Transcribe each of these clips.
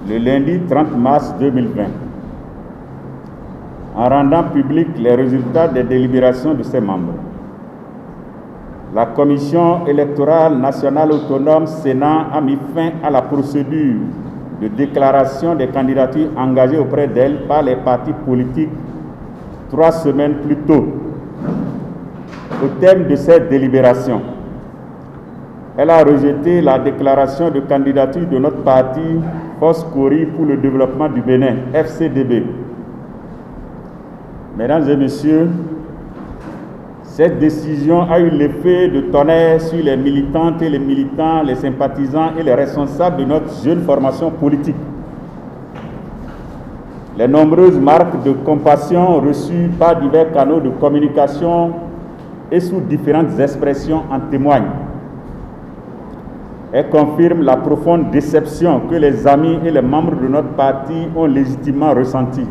le lundi 30 mars 2020, en rendant publics les résultats des délibérations de ses membres. La Commission électorale nationale autonome Sénat a mis fin à la procédure de déclaration des candidatures engagées auprès d'elle par les partis politiques 3 semaines plus tôt. Au terme de cette délibération, elle a rejeté la déclaration de candidature de notre parti Force Kori pour le développement du Bénin, FCDB. Mesdames et messieurs, cette décision a eu l'effet de tonnerre sur les militantes et les militants, les sympathisants et les responsables de notre jeune formation politique. Les nombreuses marques de compassion reçues par divers canaux de communication et sous différentes expressions en témoignent. Elle confirme la profonde déception que les amis et les membres de notre parti ont légitimement ressentie.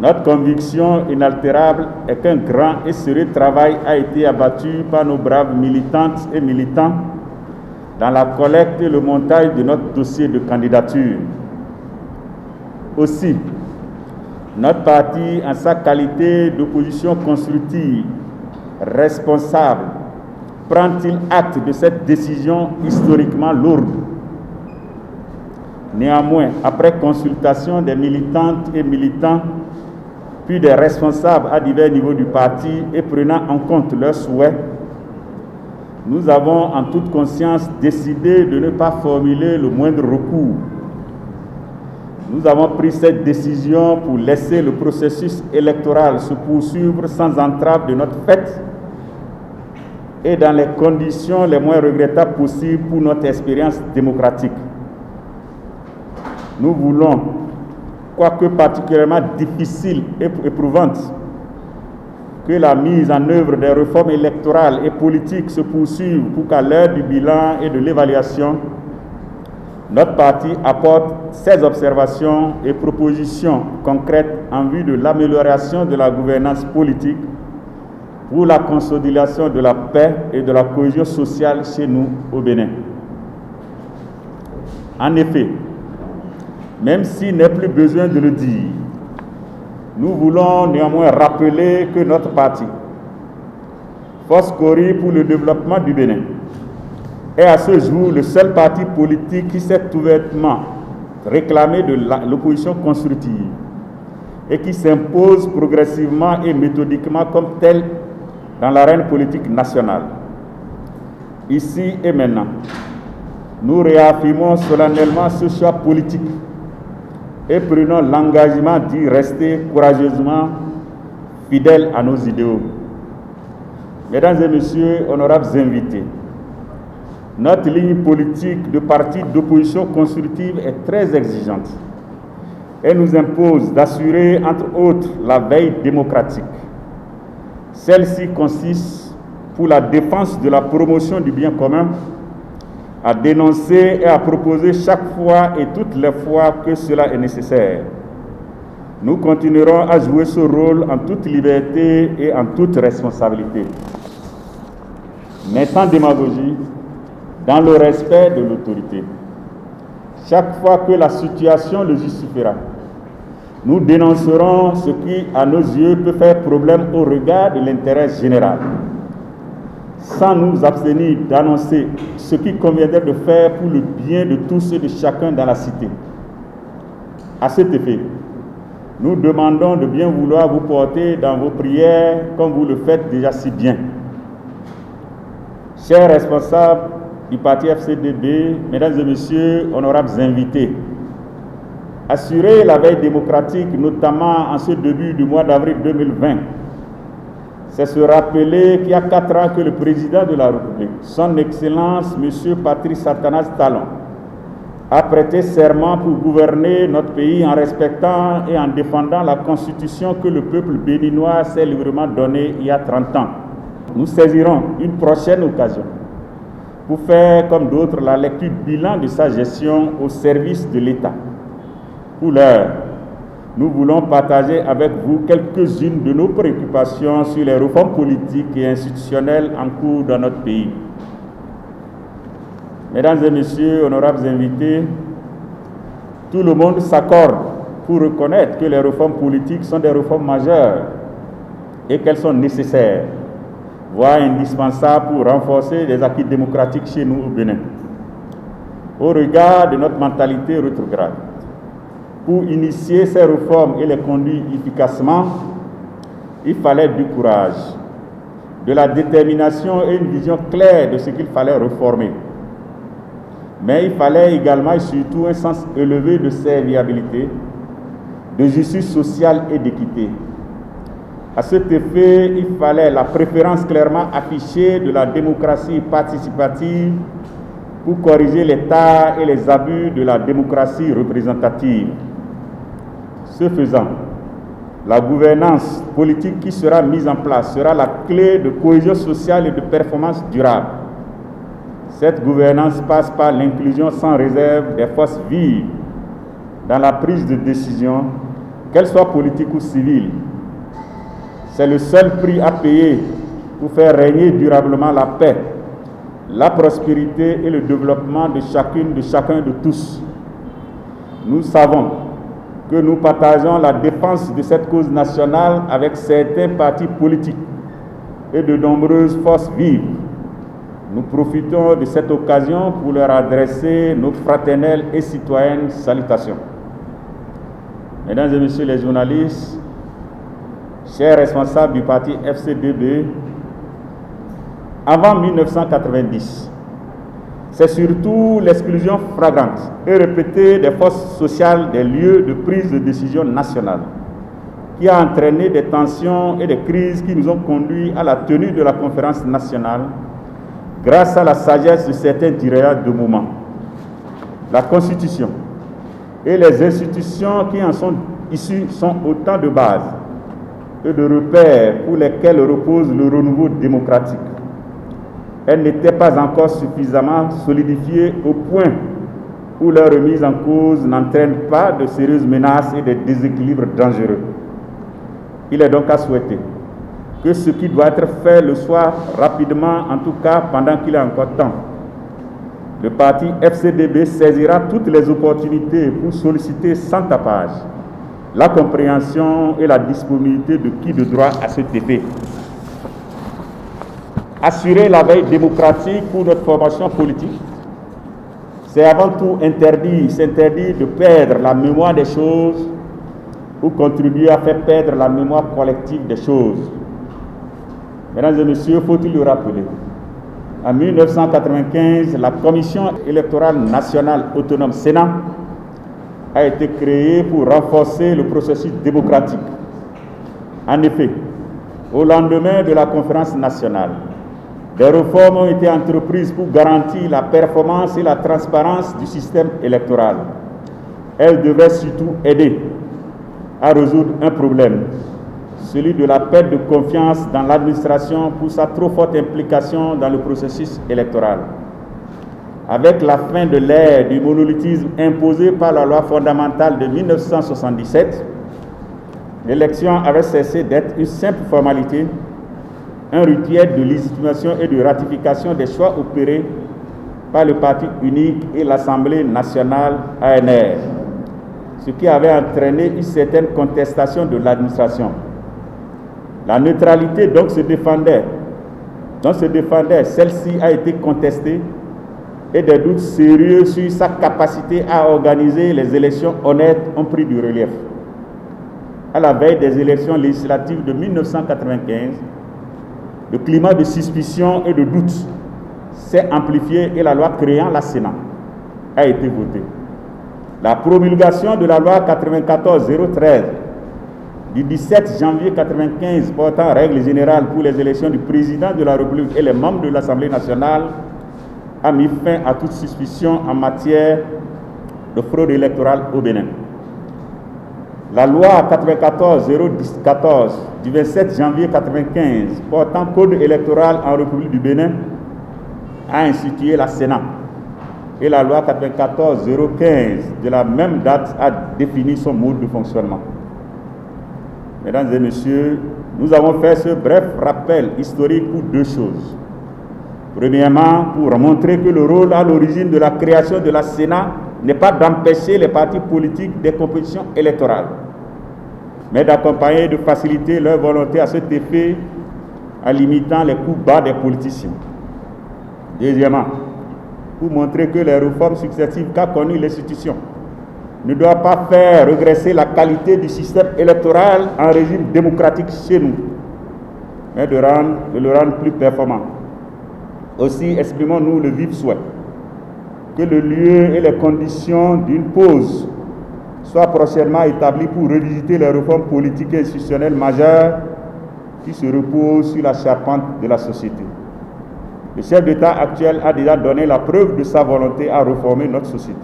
Notre conviction inaltérable est qu'un grand et sérieux travail a été abattu par nos braves militantes et militants dans la collecte et le montage de notre dossier de candidature. Aussi, notre parti, en sa qualité d'opposition constructive, responsable, prend-il acte de cette décision historiquement lourde. Néanmoins, après consultation des militantes et militants, puis des responsables à divers niveaux du parti et prenant en compte leurs souhaits, nous avons en toute conscience décidé de ne pas formuler le moindre recours. Nous avons pris cette décision pour laisser le processus électoral se poursuivre sans entrave de notre fait et dans les conditions les moins regrettables possibles pour notre expérience démocratique. Nous voulons, quoique particulièrement difficile et éprouvante, que la mise en œuvre des réformes électorales et politiques se poursuive pour qu'à l'heure du bilan et de l'évaluation, notre parti apporte ses observations et propositions concrètes en vue de l'amélioration de la gouvernance politique pour la consolidation de la paix et de la cohésion sociale chez nous au Bénin. En effet, même s'il n'est plus besoin de le dire, nous voulons néanmoins rappeler que notre parti, Force Kori pour le développement du Bénin, est à ce jour le seul parti politique qui s'est ouvertement réclamé de l'opposition constructive et qui s'impose progressivement et méthodiquement comme tel dans l'arène politique nationale. Ici et maintenant, nous réaffirmons solennellement ce choix politique et prenons l'engagement d'y rester courageusement fidèles à nos idéaux. Mesdames et messieurs, honorables invités, notre ligne politique de parti d'opposition constructive est très exigeante. Elle nous impose d'assurer, entre autres, la veille démocratique. Celle-ci consiste, pour la défense de la promotion du bien commun, à dénoncer et à proposer chaque fois et toutes les fois que cela est nécessaire. Nous continuerons à jouer ce rôle en toute liberté et en toute responsabilité, mais sans démagogie, dans le respect de l'autorité. Chaque fois que la situation le justifiera, nous dénoncerons ce qui, à nos yeux, peut faire problème au regard de l'intérêt général, sans nous abstenir d'annoncer ce qui conviendrait de faire pour le bien de tous et de chacun dans la cité. À cet effet, nous demandons de bien vouloir vous porter dans vos prières comme vous le faites déjà si bien. Chers responsables du parti FCDB, mesdames et messieurs, honorables invités, assurer la veille démocratique, notamment en ce début du mois d'avril 2020, c'est se rappeler qu'il y a 4 ans que le président de la République, son Excellence M. Patrice Athanase Talon, a prêté serment pour gouverner notre pays en respectant et en défendant la constitution que le peuple béninois s'est librement donnée il y a 30 ans. Nous saisirons une prochaine occasion pour faire, comme d'autres, la lecture bilan de sa gestion au service de l'État. Pour l'heure, nous voulons partager avec vous quelques-unes de nos préoccupations sur les réformes politiques et institutionnelles en cours dans notre pays. Mesdames et messieurs, honorables invités, Tout le monde s'accorde pour reconnaître que les réformes politiques sont des réformes majeures et qu'elles sont nécessaires, voire indispensables pour renforcer les acquis démocratiques chez nous au Bénin. Au regard de notre mentalité rétrograde, pour initier ces réformes et les conduire efficacement, il fallait du courage, de la détermination et une vision claire de ce qu'il fallait réformer. Mais il fallait également et surtout un sens élevé de serviabilité, de justice sociale et d'équité. À cet effet, il fallait la préférence clairement affichée de la démocratie participative pour corriger les tares et les abus de la démocratie représentative. Ce faisant, la gouvernance politique qui sera mise en place sera la clé de cohésion sociale et de performance durable. Cette gouvernance passe par l'inclusion sans réserve des forces vives dans la prise de décision, qu'elles soient politiques ou civiles. C'est le seul prix à payer pour faire régner durablement la paix, la prospérité et le développement de chacun de tous. Nous savons que nous partageons la défense de cette cause nationale avec certains partis politiques et de nombreuses forces vives. Nous profitons de cette occasion pour leur adresser nos fraternelles et citoyennes salutations. Mesdames et messieurs les journalistes, chers responsables du parti FCDB, avant 1990, c'est surtout l'exclusion flagrante et répétée des forces sociales des lieux de prise de décision nationale qui a entraîné des tensions et des crises qui nous ont conduits à la tenue de la conférence nationale grâce à la sagesse de certains dirigeants de moment. La Constitution et les institutions qui en sont issues sont autant de bases et de repères pour lesquels repose le renouveau démocratique. Elles n'étaient pas encore suffisamment solidifiées au point où leur remise en cause n'entraîne pas de sérieuses menaces et des déséquilibres dangereux. Il est donc à souhaiter que ce qui doit être fait le soit rapidement, en tout cas pendant qu'il est encore temps. Le parti FCDB saisira toutes les opportunités pour solliciter sans tapage la compréhension et la disponibilité de qui de droit à cet effet. Assurer la veille démocratique pour notre formation politique, c'est avant tout s'interdire de perdre la mémoire des choses ou contribuer à faire perdre la mémoire collective des choses. Mesdames et messieurs, faut-il le rappeler, en 1995, la Commission électorale nationale autonome Sénat a été créée pour renforcer le processus démocratique. En effet, au lendemain de la conférence nationale, des réformes ont été entreprises pour garantir la performance et la transparence du système électoral. Elles devraient surtout aider à résoudre un problème, celui de la perte de confiance dans l'administration pour sa trop forte implication dans le processus électoral. Avec la fin de l'ère du monolithisme imposé par la loi fondamentale de 1977, l'élection avait cessé d'être une simple formalité, un rituel de légitimation et de ratification des choix opérés par le parti unique et l'Assemblée nationale ANR, ce qui avait entraîné une certaine contestation de l'administration. La neutralité donc se défendait. Celle-ci a été contestée et des doutes sérieux sur sa capacité à organiser les élections honnêtes ont pris du relief. À la veille des élections législatives de 1995, le climat de suspicion et de doute s'est amplifié et la loi créant la Sénat a été votée. La promulgation de la loi 94-013 du 17 janvier 1995 portant règles générales pour les élections du président de la République et les membres de l'Assemblée nationale a mis fin à toute suspicion en matière de fraude électorale au Bénin. La loi 94-014 du 27 janvier 1995 portant code électoral en République du Bénin a institué la Sénat et la loi 94-015 de la même date a défini son mode de fonctionnement. Mesdames et messieurs, nous avons fait ce bref rappel historique pour deux choses. Premièrement, pour montrer que le rôle à l'origine de la création de la Sénat n'est pas d'empêcher les partis politiques des compétitions électorales, mais d'accompagner et de faciliter leur volonté à cet effet en limitant les coups bas des politiciens. Deuxièmement, pour montrer que les réformes successives qu'a connues l'institution ne doivent pas faire regresser la qualité du système électoral en régime démocratique chez nous, mais de le rendre plus performant. Aussi exprimons-nous le vif souhait que le lieu et les conditions d'une pause soient prochainement établis pour revisiter les réformes politiques et institutionnelles majeures qui se reposent sur la charpente de la société. Le chef d'État actuel a déjà donné la preuve de sa volonté à réformer notre société.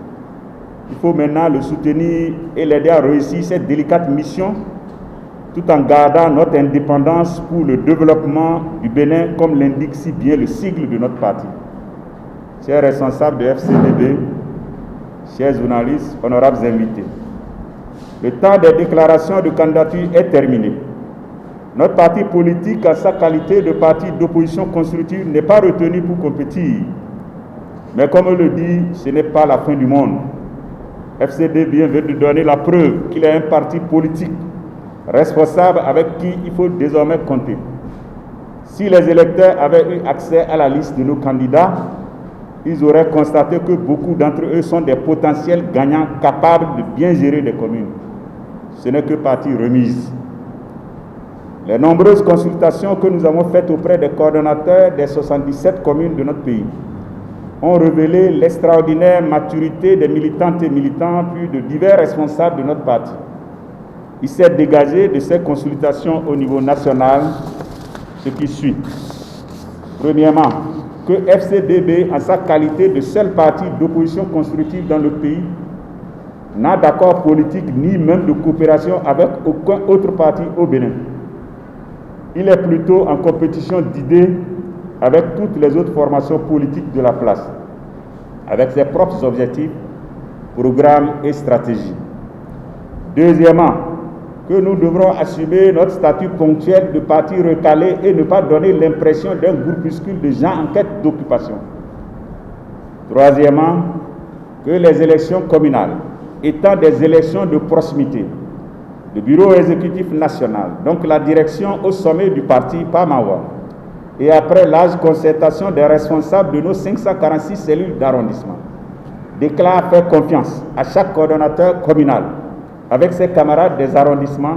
Il faut maintenant le soutenir et l'aider à réussir cette délicate mission tout en gardant notre indépendance pour le développement du Bénin, comme l'indique si bien le sigle de notre parti. Chers responsables de FCDB, chers journalistes, honorables invités, le temps des déclarations de candidature est terminé. Notre parti politique, en sa qualité de parti d'opposition constructive, n'est pas retenu pour compétir. Mais comme on le dit, ce n'est pas la fin du monde. FCDB vient de donner la preuve qu'il est un parti politique responsable avec qui il faut désormais compter. Si les électeurs avaient eu accès à la liste de nos candidats, ils auraient constaté que beaucoup d'entre eux sont des potentiels gagnants capables de bien gérer des communes. Ce n'est que partie remise. Les nombreuses consultations que nous avons faites auprès des coordonnateurs des 77 communes de notre pays ont révélé l'extraordinaire maturité des militantes et militants, puis de divers responsables de notre parti. Il s'est dégagé de ces consultations au niveau national ce qui suit. Premièrement, que FCDB, en sa qualité de seul parti d'opposition constructive dans le pays, n'a d'accord politique ni même de coopération avec aucun autre parti au Bénin. Il est plutôt en compétition d'idées avec toutes les autres formations politiques de la place, avec ses propres objectifs, programmes et stratégies. Deuxièmement, que nous devrons assumer notre statut ponctuel de parti recalé et ne pas donner l'impression d'un groupuscule de gens en quête d'occupation. Troisièmement, que les élections communales, étant des élections de proximité, le bureau exécutif national, donc la direction au sommet du parti par Mawa, et après large concertation des responsables de nos 546 cellules d'arrondissement, déclare faire confiance à chaque coordonnateur communal avec ses camarades des arrondissements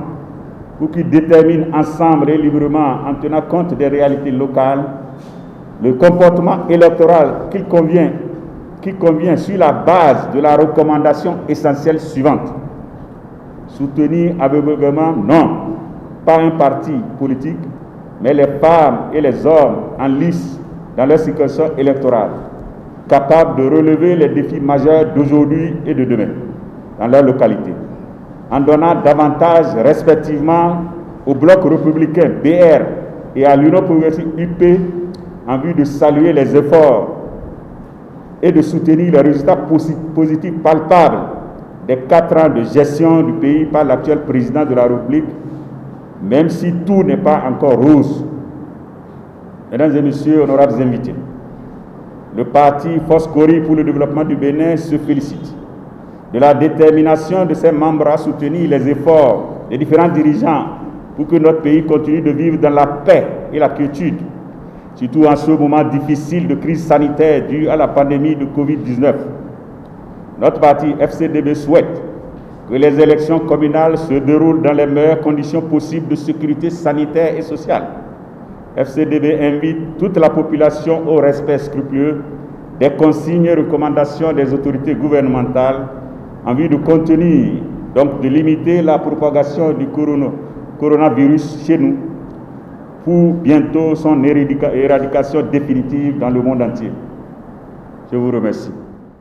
pour qu'ils déterminent ensemble et librement, en tenant compte des réalités locales, le comportement électoral qu'il convient sur la base de la recommandation essentielle suivante. Soutenir aveuglément, non, pas un parti politique, mais les femmes et les hommes en lice dans leur circonscription électorale, capables de relever les défis majeurs d'aujourd'hui et de demain dans leur localité, en donnant davantage respectivement au Bloc républicain BR et à l'Union progressiste UP en vue de saluer les efforts et de soutenir les résultats positifs palpables des 4 ans de gestion du pays par l'actuel président de la République, même si tout n'est pas encore rose. Mesdames et messieurs, honorables invités, le parti Foscori pour le développement du Bénin se félicite de la détermination de ses membres à soutenir les efforts des différents dirigeants pour que notre pays continue de vivre dans la paix et la quiétude, surtout en ce moment difficile de crise sanitaire due à la pandémie de Covid-19. Notre parti FCDB souhaite que les élections communales se déroulent dans les meilleures conditions possibles de sécurité sanitaire et sociale. FCDB invite toute la population au respect scrupuleux des consignes et recommandations des autorités gouvernementales en vue de contenir, donc de limiter la propagation du coronavirus chez nous pour bientôt son éradication définitive dans le monde entier. Je vous remercie.